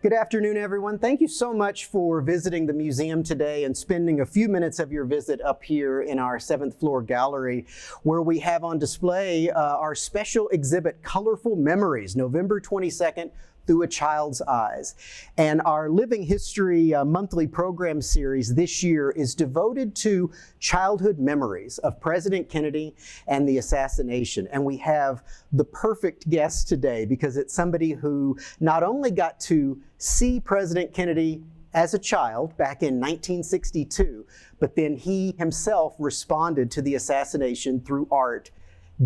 Good afternoon, everyone. Thank you so much for visiting the museum today and spending a few minutes of your visit up here in our 7th floor gallery, where we have on display our special exhibit, Colorful Memories, November 22nd, Through a Child's Eyes. And our Living History monthly program series this year is devoted to childhood memories of President Kennedy and the assassination. And we have the perfect guest today because it's somebody who not only got to see President Kennedy as a child back in 1962, but then he himself responded to the assassination through art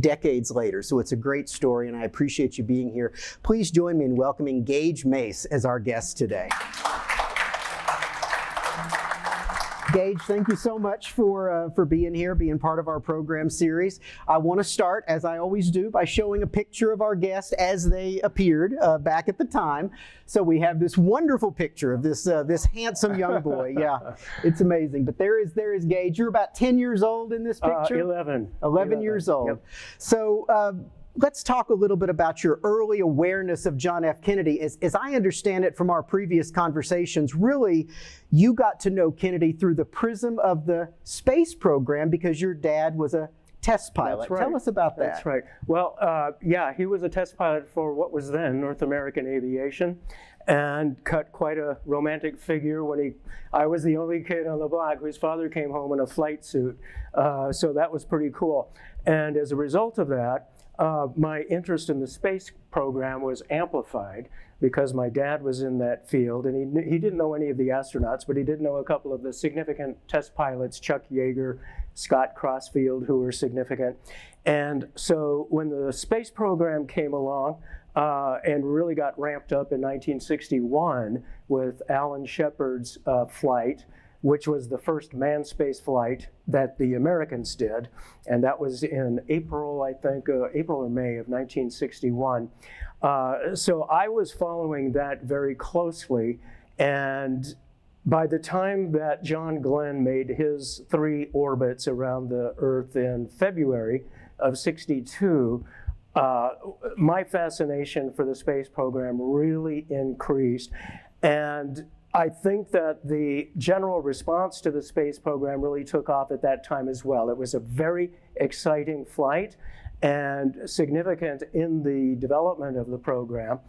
decades later. So it's a great story, and I appreciate you being here. Please join me in welcoming Gage Mace as our guest today. Gage, thank you so much for being here, being part of our program series. I want to start, as I always do, by showing a picture of our guest as they appeared back at the time. So we have this wonderful picture of this handsome young boy. Yeah, it's amazing. But there is Gage. You're about 10 years old in this picture? 11 years old. Yep. So let's talk a little bit about your early awareness of John F. Kennedy. As I understand it from our previous conversations, really, you got to know Kennedy through the prism of the space program because your dad was a test pilot. That's right. Tell us about that. That's right. Well, yeah, he was a test pilot for what was then North American Aviation, and cut quite a romantic figure when I was the only kid on the block whose father came home in a flight suit. So that was pretty cool. And as a result of that, my interest in the space program was amplified because my dad was in that field, and he didn't know any of the astronauts, but he did know a couple of the significant test pilots, Chuck Yeager, Scott Crossfield, who were significant. And so when the space program came along and really got ramped up in 1961 with Alan Shepard's flight, which was the first manned space flight that the Americans did, and that was in April, I think, April or May of 1961. So I was following that very closely, and by the time that John Glenn made his 3 orbits around the Earth in February of '62, my fascination for the space program really increased. And I think that the general response to the space program really took off at that time as well. It was a very exciting flight and significant in the development of the program.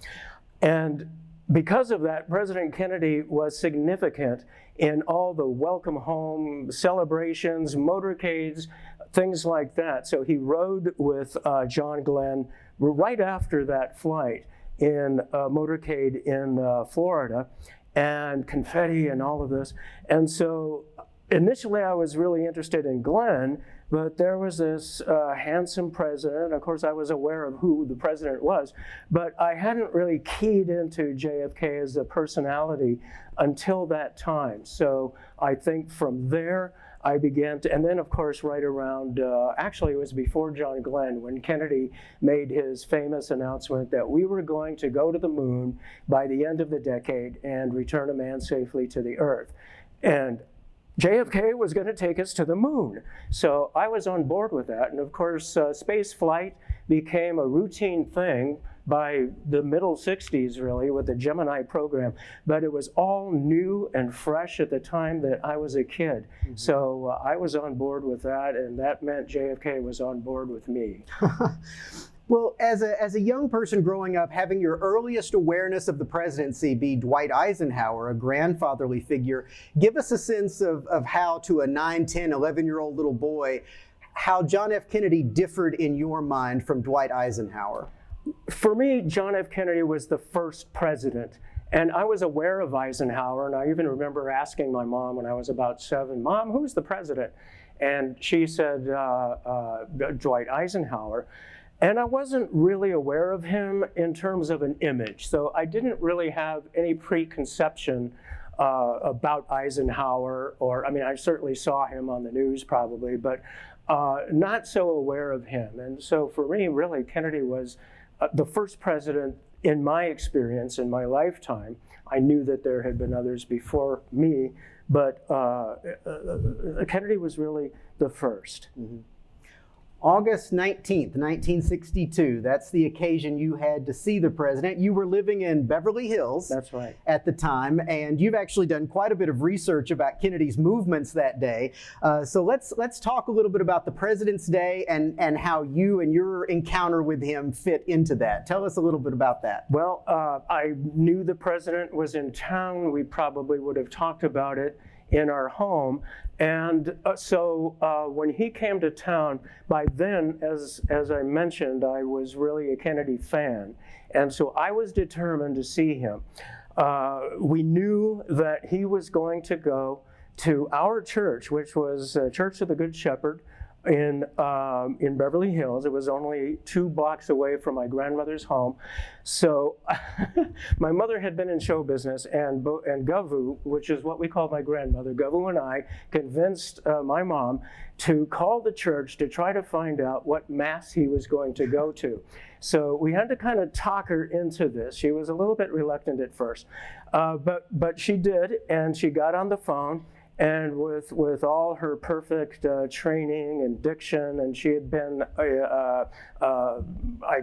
And because of that, President Kennedy was significant in all the welcome home celebrations, motorcades, things like that. So he rode with John Glenn right after that flight in a motorcade in Florida, and confetti and all of this. And so initially I was really interested in Glenn, but there was this handsome president. Of course, I was aware of who the president was, but I hadn't really keyed into JFK as a personality until that time. So I think from there, I began to, and then of course right around, actually it was before John Glenn, when Kennedy made his famous announcement that we were going to go to the moon by the end of the decade and return a man safely to the Earth. And JFK was going to take us to the moon. So I was on board with that. And of course, space flight became a routine thing by the middle '60s, really, with the Gemini program. But it was all new and fresh at the time that I was a kid. Mm-hmm. So I was on board with that, and that meant JFK was on board with me. Well, as a young person growing up, having your earliest awareness of the presidency be Dwight Eisenhower, a grandfatherly figure, give us a sense of how, to a 9, 10, 11-year-old little boy, how John F. Kennedy differed in your mind from Dwight Eisenhower. For me, John F. Kennedy was the first president. And I was aware of Eisenhower, and I even remember asking my mom when I was about 7, "Mom, who's the president?" And she said, Dwight Eisenhower. And I wasn't really aware of him in terms of an image. So I didn't really have any preconception about Eisenhower, or, I mean, I certainly saw him on the news probably, but not so aware of him. And so for me, really, Kennedy was the first president, in my experience, in my lifetime. I knew that there had been others before me, but Kennedy was really the first. Mm-hmm. August 19th, 1962. That's the occasion you had to see the president. You were living in Beverly Hills. That's right. At the time, and you've actually done quite a bit of research about Kennedy's movements that day. So let's talk a little bit about the President's Day and how you and your encounter with him fit into that. Tell us a little bit about that. Well, I knew the president was in town. We probably would have talked about it in our home. And so when he came to town, by then, as I mentioned, I was really a Kennedy fan. And so I was determined to see him. We knew that he was going to go to our church, which was Church of the Good Shepherd in Beverly Hills. It was only 2 blocks away from my grandmother's home. So my mother had been in show business, and Gavu, which is what we called my grandmother, Gavu and I convinced my mom to call the church to try to find out what mass he was going to go to. So we had to kind of talk her into this. She was a little bit reluctant at first, but she did, and she got on the phone. And with all her perfect training and diction, and she had been, I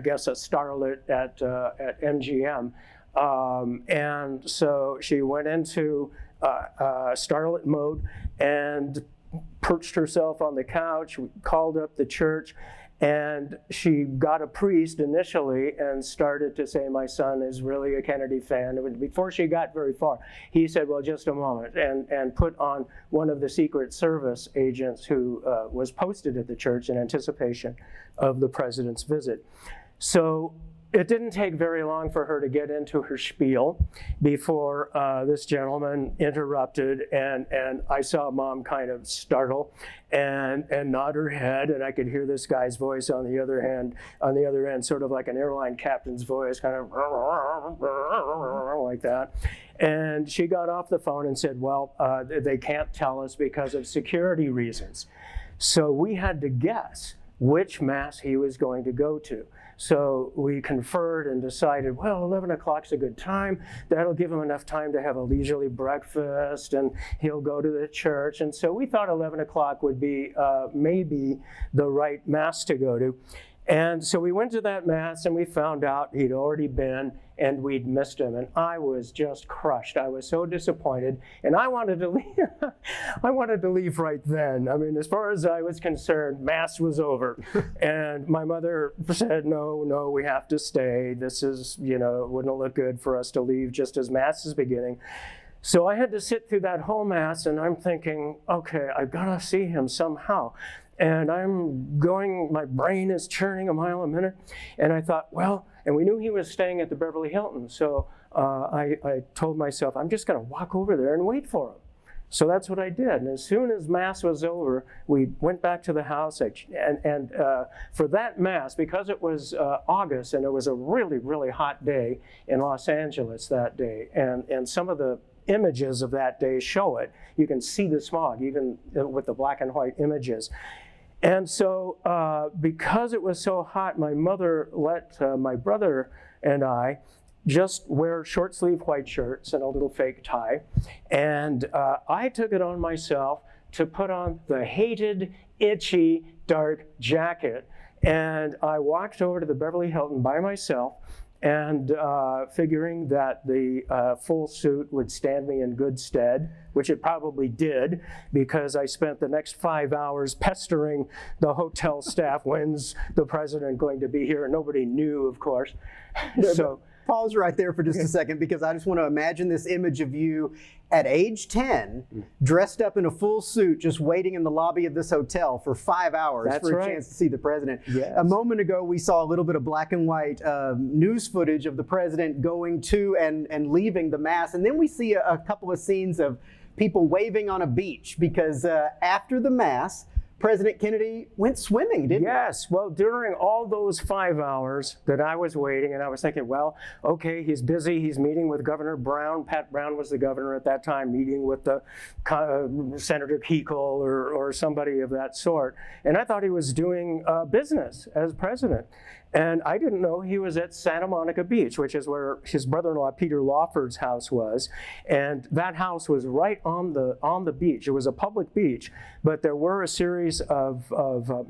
guess, a starlet at MGM. And so she went into starlet mode and perched herself on the couch, called up the church, and she got a priest initially and started to say, my son is really a Kennedy fan. And before she got very far, he said, well, just a moment, and put on one of the Secret Service agents who was posted at the church in anticipation of the president's visit. So it didn't take very long for her to get into her spiel before this gentleman interrupted, and I saw Mom kind of startle and nod her head, and I could hear this guy's voice on the other end, sort of like an airline captain's voice, kind of like that. And she got off the phone and said, well, they can't tell us because of security reasons. So we had to guess which mass he was going to go to. So we conferred and decided, well, 11 o'clock's a good time. That'll give him enough time to have a leisurely breakfast, and he'll go to the church. And so we thought 11 o'clock would be maybe the right mass to go to. And so we went to that mass, and we found out he'd already been, and we'd missed him. And I was just crushed. I was so disappointed, and I wanted to leave. I wanted to leave right then. I mean, as far as I was concerned, mass was over. And my mother said, no, we have to stay. This is, it wouldn't look good for us to leave just as mass is beginning. So I had to sit through that whole mass, and I'm thinking, okay, I've got to see him somehow. And my brain is churning a mile a minute. And I thought, well, and we knew he was staying at the Beverly Hilton. So I told myself, I'm just going to walk over there and wait for him. So that's what I did. And as soon as mass was over, we went back to the house. And for that mass, because it was August and it was a really, really hot day in Los Angeles that day, and some of the images of that day show it. You can see the smog even with the black and white images. And so because it was so hot, my mother let my brother and I just wear short sleeve white shirts and a little fake tie. And I took it on myself to put on the hated, itchy, dark jacket. And I walked over to the Beverly Hilton by myself, and figuring that the full suit would stand me in good stead, which it probably did, because I spent the next 5 hours pestering the hotel staff, when's the president going to be here? And nobody knew, of course. So pause right there for just a second, because I just want to imagine this image of you at age 10, dressed up in a full suit, just waiting in the lobby of this hotel for 5 hours for a chance to see the president. Yes. A moment ago, we saw a little bit of black and white news footage of the president going to and leaving the mass. And then we see a couple of scenes of people waving on a beach, because after the mass, President Kennedy went swimming, didn't he? Yes. Well, during all those 5 hours that I was waiting, and I was thinking, well, okay, he's busy. He's meeting with Governor Brown. Pat Brown was the governor at that time, meeting with the Senator Kuechel or somebody of that sort. And I thought he was doing business as president. And I didn't know he was at Santa Monica Beach, which is where his brother-in-law Peter Lawford's house was. And that house was right on the beach. It was a public beach, but there were a series of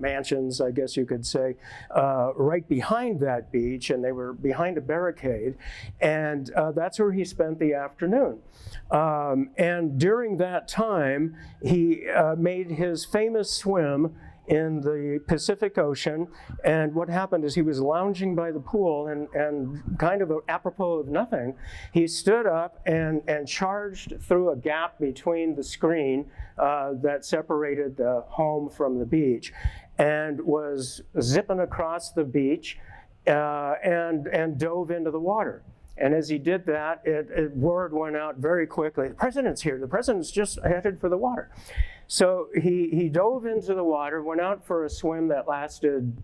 mansions, I guess you could say, right behind that beach, and they were behind a barricade. And that's where he spent the afternoon. And during that time, he made his famous swim in the Pacific Ocean. And what happened is he was lounging by the pool, and kind of apropos of nothing, he stood up and charged through a gap between the screen that separated the home from the beach, and was zipping across the beach and dove into the water. And as he did that, word went out very quickly, the president's here, the president's just headed for the water. So he dove into the water, went out for a swim that lasted,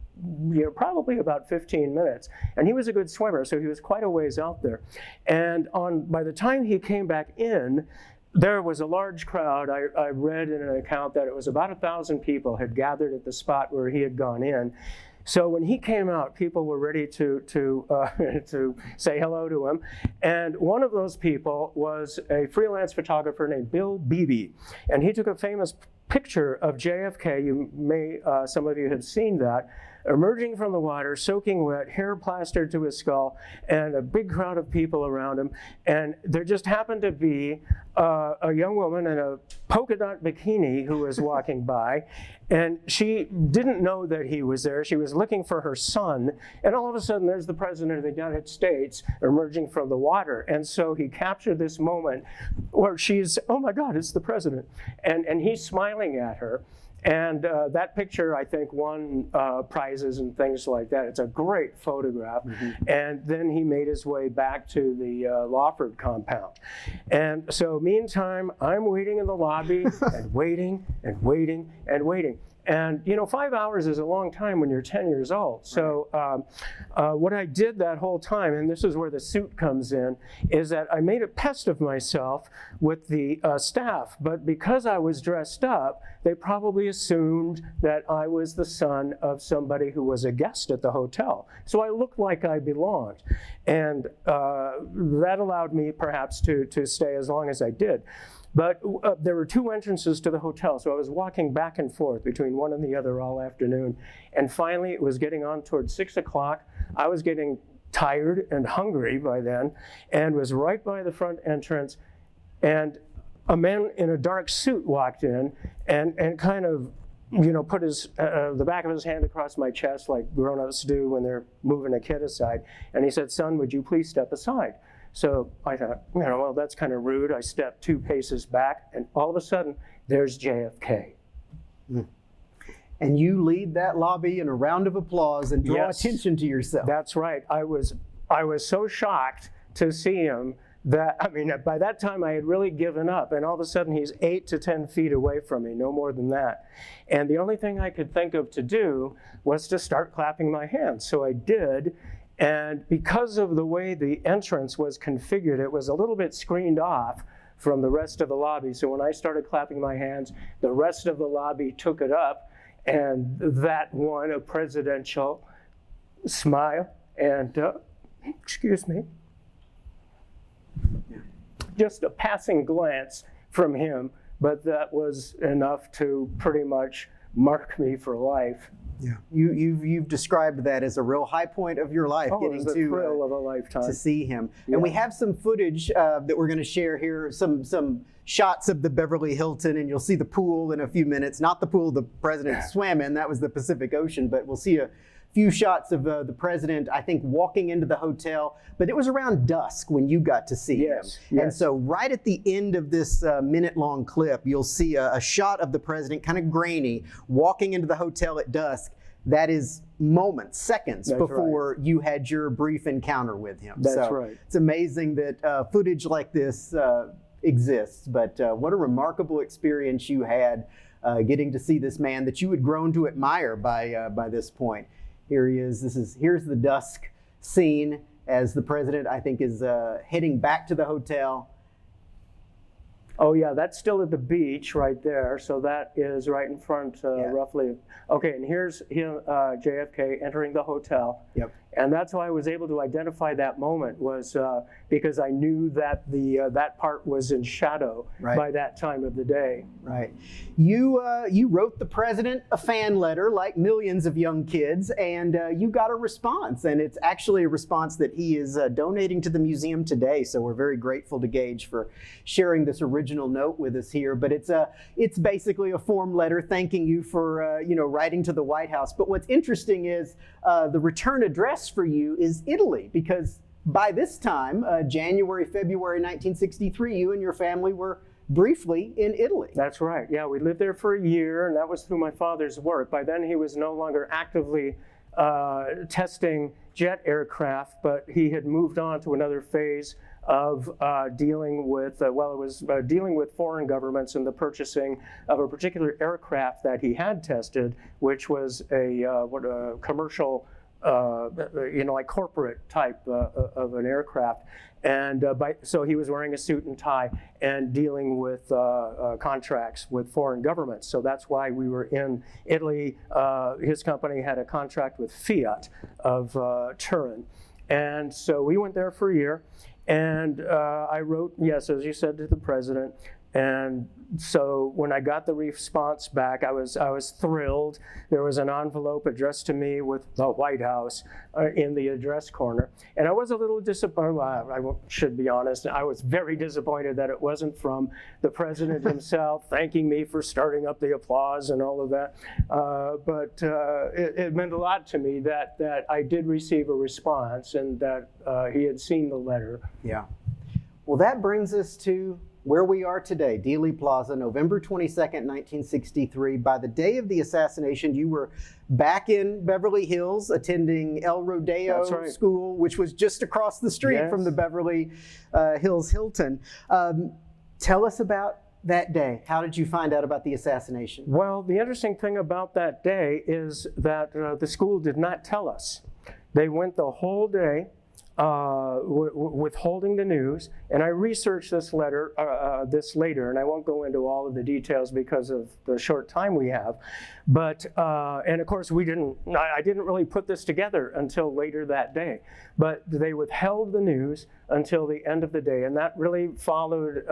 probably about 15 minutes. And he was a good swimmer, so he was quite a ways out there. And by the time he came back in, there was a large crowd. I read in an account that it was about 1,000 people had gathered at the spot where he had gone in. So when he came out, people were ready to say hello to him. And one of those people was a freelance photographer named Bill Beebe. And he took a famous picture of JFK, some of you have seen that, emerging from the water, soaking wet, hair plastered to his skull, and a big crowd of people around him. And there just happened to be a young woman in a polka dot bikini who was walking by, and she didn't know that he was there. She was looking for her son, and all of a sudden there's the President of the United States emerging from the water. And so he captured this moment where she's, oh my God, it's the President. And he's smiling at her. And that picture, I think, won prizes and things like that. It's a great photograph. Mm-hmm. And then he made his way back to the Lawford compound. And so meantime, I'm waiting in the lobby and waiting and waiting and waiting. And 5 hours is a long time when you're 10 years old. So what I did that whole time, and this is where the suit comes in, is that I made a pest of myself with the staff. But because I was dressed up, they probably assumed that I was the son of somebody who was a guest at the hotel. So I looked like I belonged. And that allowed me perhaps to stay as long as I did. But there were two entrances to the hotel, so I was walking back and forth between one and the other all afternoon. And finally, it was getting on towards 6 o'clock. I was getting tired and hungry by then, and was right by the front entrance. And a man in a dark suit walked in and kind of, put the back of his hand across my chest like grown-ups do when they're moving a kid aside. And he said, "Son, would you please step aside?" So I thought, well, that's kind of rude. I stepped 2 paces back, and all of a sudden, there's JFK. And you lead that lobby in a round of applause and draw attention to yourself. That's right. I was so shocked to see him that, by that time I had really given up, and all of a sudden he's 8 to 10 feet away from me, no more than that. And the only thing I could think of to do was to start clapping my hands. So I did. And because of the way the entrance was configured, it was a little bit screened off from the rest of the lobby. So when I started clapping my hands, the rest of the lobby took it up, and that won a presidential smile and, excuse me, just a passing glance from him, but that was enough to pretty much mark me for life. Yeah, you've described that as a real high point of your life, getting the thrill of a lifetime to see him. Yeah. And we have some footage that we're going to share here, some shots of the Beverly Hilton, and you'll see the pool in a few minutes. Not the pool the president swam in, that was the Pacific Ocean, but we'll see a few shots of the president, I think, walking into the hotel. But it was around dusk when you got to see him. Yes. And so right at the end of this minute-long clip, you'll see a shot of the president, kind of grainy, walking into the hotel at dusk. That is moments, seconds before you had your brief encounter with him. That's right. It's amazing that footage like this exists, but what a remarkable experience you had getting to see this man that you had grown to admire by this point. Here he is. Here's the dusk scene as the president, I think, is heading back to the hotel. Oh yeah, that's still at the beach right there. So that is right in front, roughly. Okay, and here's him, JFK entering the hotel. Yep. And that's how I was able to identify that moment, was because I knew that that part was in shadow by that time of the day. Right. You wrote the president a fan letter, like millions of young kids, and you got a response. And it's actually a response that he is donating to the museum today. So we're very grateful to Gage for sharing this original note with us here. But it's basically a form letter thanking you for writing to the White House. But what's interesting is the return address for you is Italy, because by this time, January, February 1963, you and your family were briefly in Italy. That's right. Yeah, we lived there for a year, and that was through my father's work. By then, he was no longer actively testing jet aircraft, but he had moved on to another phase of dealing with, dealing with foreign governments and the purchasing of a particular aircraft that he had tested, which was a commercial, like corporate type of an aircraft. And so he was wearing a suit and tie and dealing with contracts with foreign governments. So that's why we were in Italy. His company had a contract with Fiat of Turin. And so we went there for a year. And I wrote, yes, as you said, to the president. And so when I got the response back, I was thrilled. There was an envelope addressed to me with the White House in the address corner. And I was a little disappointed. I should be honest. I was very disappointed that it wasn't from the president himself, thanking me for starting up the applause and all of that. But it meant a lot to me that I did receive a response and that he had seen the letter. Yeah. Well, that brings us to where we are today, Dealey Plaza, November 22nd, 1963. By the day of the assassination, you were back in Beverly Hills attending El Rodeo School, which was just across the street from the Beverly Hills Hilton. Tell us about that day. How did you find out about the assassination? Well, the interesting thing about that day is that the school did not tell us. They went the whole day withholding the news, and I researched this later, and I won't go into all of the details because of the short time we have. But and of course I didn't really put this together until later that day. But they withheld the news until the end of the day, and that really followed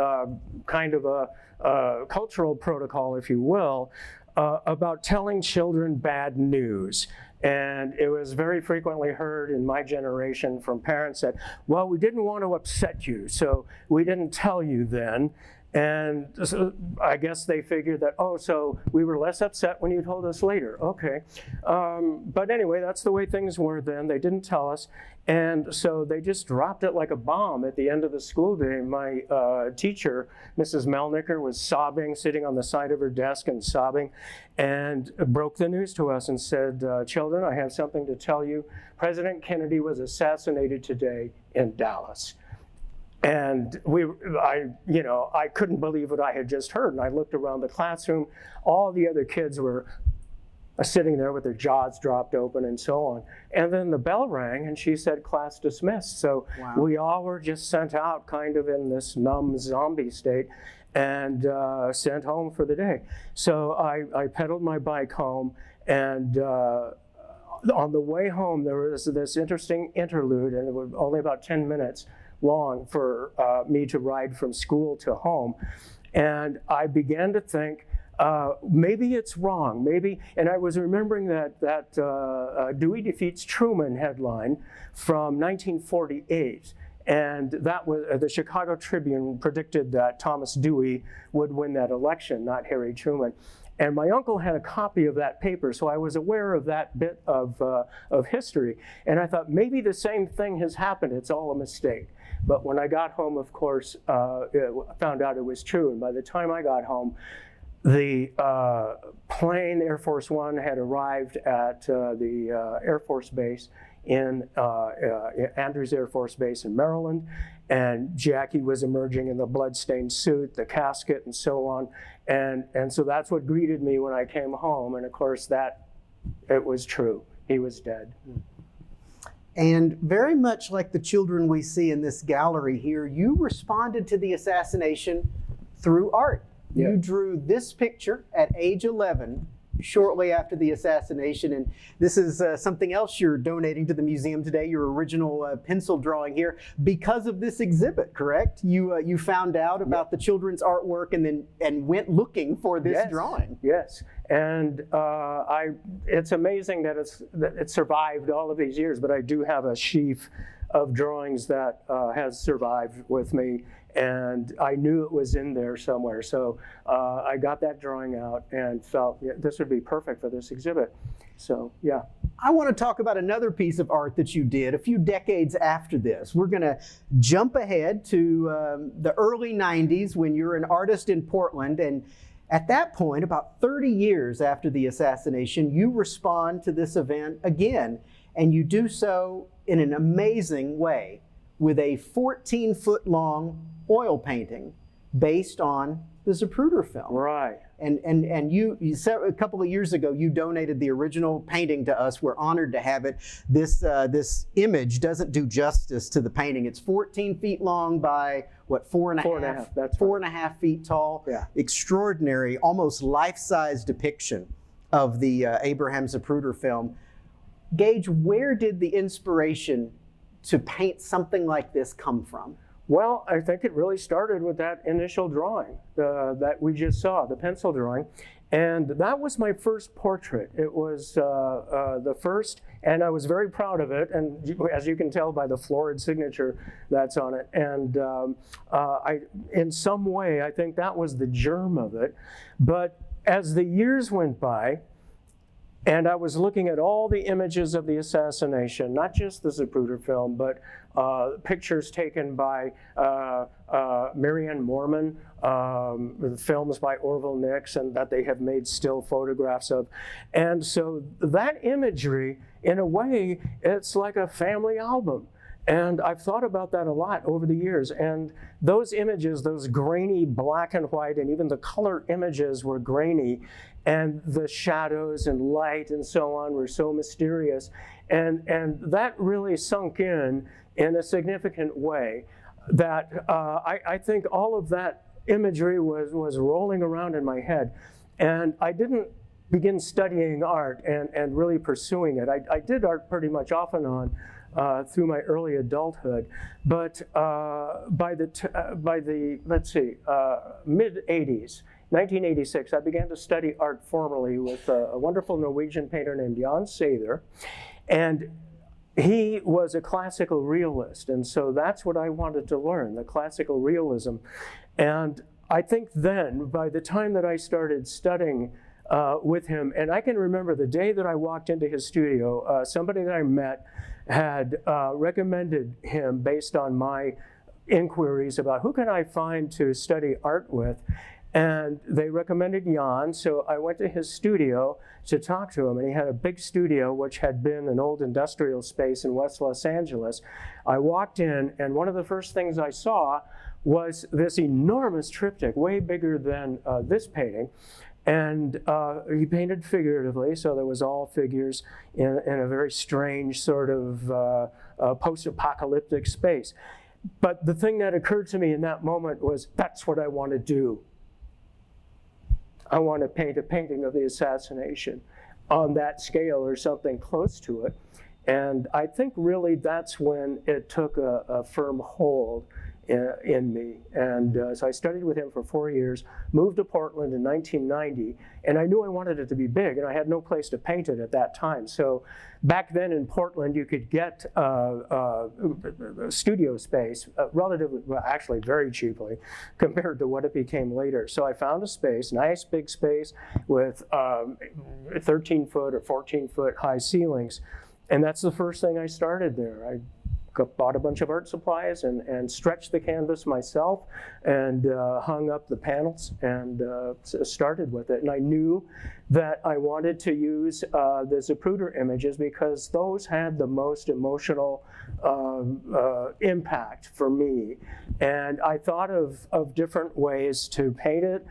kind of a cultural protocol, if you will, about telling children bad news. And it was very frequently heard in my generation from parents that, well, we didn't want to upset you, so we didn't tell you then. And so I guess they figured that, oh, so we were less upset when you told us later. Okay. But anyway, that's the way things were then. They didn't tell us. And so they just dropped it like a bomb at the end of the school day. My teacher, Mrs. Melnicker, was sobbing, sitting on the side of her desk and sobbing, and broke the news to us and said, children, I have something to tell you. President Kennedy was assassinated today in Dallas. And I couldn't believe what I had just heard. And I looked around the classroom. All the other kids were sitting there with their jaws dropped open and so on. And then the bell rang and she said, class dismissed. So we all were just sent out kind of in this numb zombie state and sent home for the day. So I pedaled my bike home, and on the way home there was this interesting interlude, and it was only about 10 minutes long for me to ride from school to home. And I began to think, maybe it's wrong, maybe, and I was remembering that Dewey defeats Truman headline from 1948. And that was, the Chicago Tribune predicted that Thomas Dewey would win that election, not Harry Truman. And my uncle had a copy of that paper, so I was aware of that bit of history. And I thought, maybe the same thing has happened, it's all a mistake. But when I got home, of course, I found out it was true. And by the time I got home, the plane, Air Force One, had arrived at the Air Force Base in Andrews Air Force Base in Maryland. And Jackie was emerging in the bloodstained suit, the casket, and so on. And so that's what greeted me when I came home. And of course, it was true. He was dead. And very much like the children we see in this gallery here, you responded to the assassination through art. Yeah. You drew this picture at age 11, shortly after the assassination, and this is something else you're donating to the museum today, your original pencil drawing here, because of this exhibit, correct? You found out about the children's artwork and went looking for this drawing. Yes, and it's amazing that it survived all of these years, but I do have a sheaf of drawings that has survived with me, and I knew it was in there somewhere. So I got that drawing out and felt this would be perfect for this exhibit. So, yeah. I want to talk about another piece of art that you did a few decades after this. We're going to jump ahead to the early 90s when you're an artist in Portland, and at that point, about 30 years after the assassination, you respond to this event again, and you do so in an amazing way with a 14-foot-long oil painting based on the Zapruder film. Right. And you a couple of years ago, you donated the original painting to us. We're honored to have it. This image doesn't do justice to the painting. It's 14 feet long by, what, four and a half? That's 4.5 feet tall. Yeah. Extraordinary, almost life-size depiction of the Abraham Zapruder film. Gage, where did the inspiration to paint something like this come from? Well, I think it really started with that initial drawing that we just saw, the pencil drawing. And that was my first portrait. It was the first, and I was very proud of it. And as you can tell by the florid signature that's on it. And in some way, I think that was the germ of it. But as the years went by, and I was looking at all the images of the assassination, not just the Zapruder film, but pictures taken by Marianne Moorman, films by Orville Nix, and that they have made still photographs of. And so that imagery, in a way, it's like a family album. And I've thought about that a lot over the years. And those images, those grainy black and white, and even the color images were grainy, and the shadows and light and so on were so mysterious. And that really sunk in a significant way that I think all of that imagery was rolling around in my head. And I didn't begin studying art and really pursuing it. I did art pretty much off and on through my early adulthood, but by the mid-'80s, 1986, I began to study art formally with a wonderful Norwegian painter named Jan Sather, and he was a classical realist, and so that's what I wanted to learn, the classical realism. And I think then, by the time that I started studying with him, and I can remember the day that I walked into his studio, somebody that I met had recommended him based on my inquiries about who can I find to study art with. And they recommended Jan, so I went to his studio to talk to him, and he had a big studio which had been an old industrial space in West Los Angeles. I walked in, and one of the first things I saw was this enormous triptych, way bigger than this painting. And he painted figuratively, so there was all figures in a very strange sort of post-apocalyptic space. But the thing that occurred to me in that moment was, that's what I want to do. I want to paint a painting of the assassination on that scale or something close to it. And I think really that's when it took a firm hold in me. And so I studied with him for 4 years, moved to Portland in 1990, and I knew I wanted it to be big, and I had no place to paint it at that time. So back then in Portland, you could get studio space relatively, well, actually very cheaply compared to what it became later. So I found a space, nice big space with 13-foot or 14-foot high ceilings, and that's the first thing I started there. I bought a bunch of art supplies and stretched the canvas myself and hung up the panels and started with it. And I knew that I wanted to use the Zapruder images because those had the most emotional impact for me. And I thought of different ways to paint it.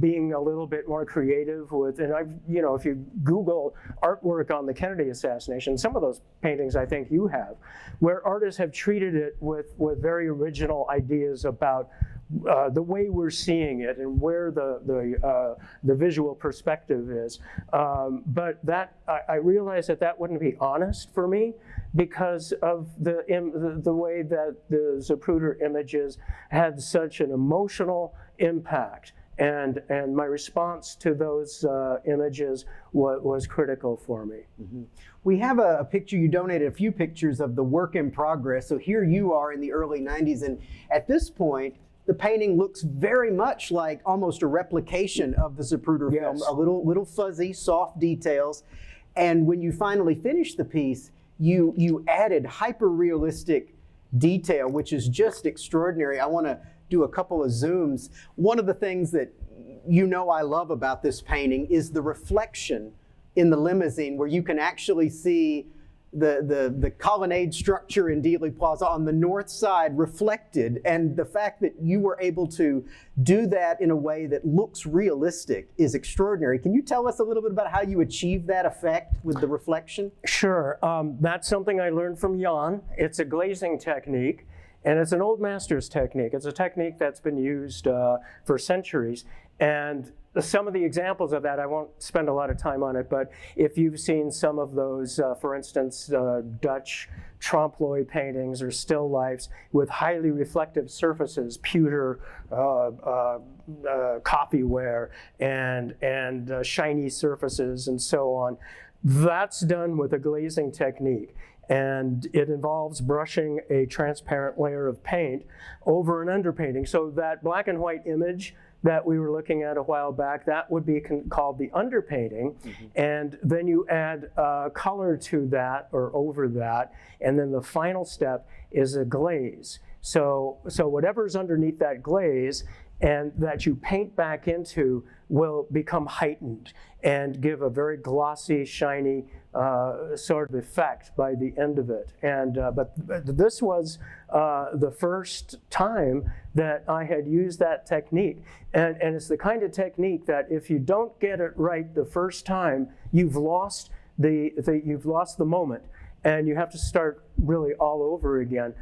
Being a little bit more creative with, and if you Google artwork on the Kennedy assassination, some of those paintings I think you have, where artists have treated it with very original ideas about the way we're seeing it and where the visual perspective is. But that I realized that wouldn't be honest for me because of the way that the Zapruder images had such an emotional impact. And my response to those images was critical for me. Mm-hmm. We have a picture, you donated a few pictures of the work in progress. So here you are in the early 90s, and at this point, the painting looks very much like almost a replication of the Zapruder film, a little fuzzy, soft details. And when you finally finished the piece, you added hyper-realistic detail, which is just extraordinary. I want to do a couple of zooms. One of the things that I love about this painting is the reflection in the limousine, where you can actually see the colonnade structure in Dealey Plaza on the north side reflected, and the fact that you were able to do that in a way that looks realistic is extraordinary. Can you tell us a little bit about how you achieved that effect with the reflection? Sure. That's something I learned from Jan. It's a glazing technique. And it's an old master's technique. It's a technique that's been used for centuries. And some of the examples of that, I won't spend a lot of time on it, but if you've seen some of those, for instance, Dutch trompe-l'oeil paintings or still lifes with highly reflective surfaces, pewter, coffeeware, and shiny surfaces and so on, that's done with a glazing technique. And it involves brushing a transparent layer of paint over an underpainting. So that black and white image that we were looking at a while back, that would be called the underpainting. Mm-hmm. And then you add color to that or over that. And then the final step is a glaze. So whatever's underneath that glaze and that you paint back into will become heightened and give a very glossy, shiny sort of effect by the end of it. And but this was the first time that I had used that technique. And it's the kind of technique that if you don't get it right the first time, you've lost the moment, and you have to start really all over again.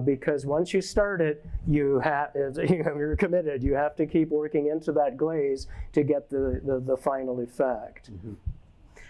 Because once you start it, you're committed. You have to keep working into that glaze to get the final effect. Mm-hmm.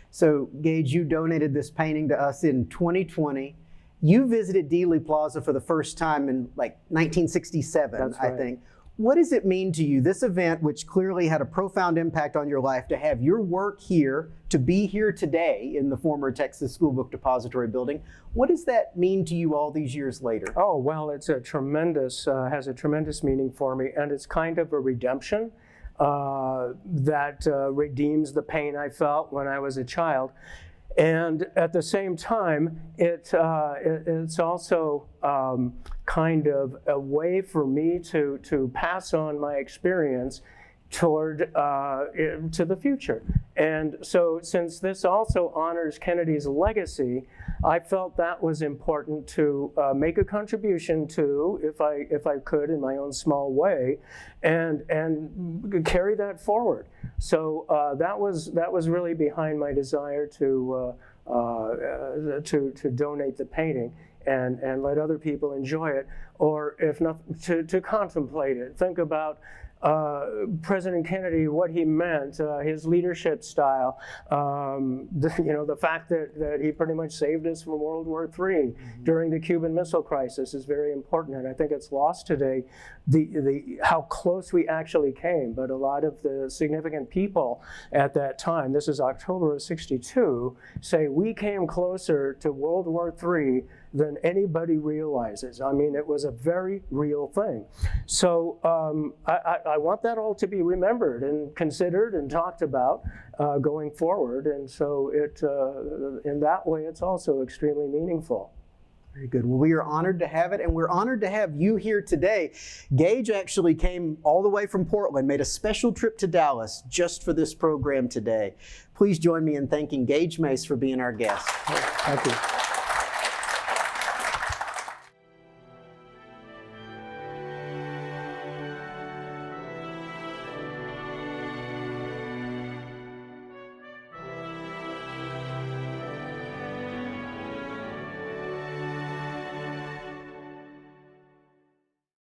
So, Gage, you donated this painting to us in 2020. You visited Dealey Plaza for the first time in like 1967, That's right. I think. What does it mean to you, this event, which clearly had a profound impact on your life, to have your work here, to be here today in the former Texas School Book Depository building? What does that mean to you all these years later? Oh, well, it's has a tremendous meaning for me, and it's kind of a redemption that redeems the pain I felt when I was a child. And at the same time, it's also kind of a way for me to pass on my experience toward to the future. And so since this also honors Kennedy's legacy, I felt that was important to make a contribution to, if I could in my own small way, and carry that forward. So that was really behind my desire to donate the painting and let other people enjoy it, or if not, to contemplate it. Think about President Kennedy, what he meant, his leadership style, the fact that he pretty much saved us from World War III during the Cuban Missile Crisis is very important, and I think it's lost today how close we actually came. But a lot of the significant people at that time, this is October of '62, say we came closer to World War III than anybody realizes. I mean, it was a very real thing. So I want that all to be remembered and considered and talked about going forward. And so in that way, it's also extremely meaningful. Very good. Well, we are honored to have it, and we're honored to have you here today. Gage actually came all the way from Portland, made a special trip to Dallas just for this program today. Please join me in thanking Gage Mace for being our guest. Thank you.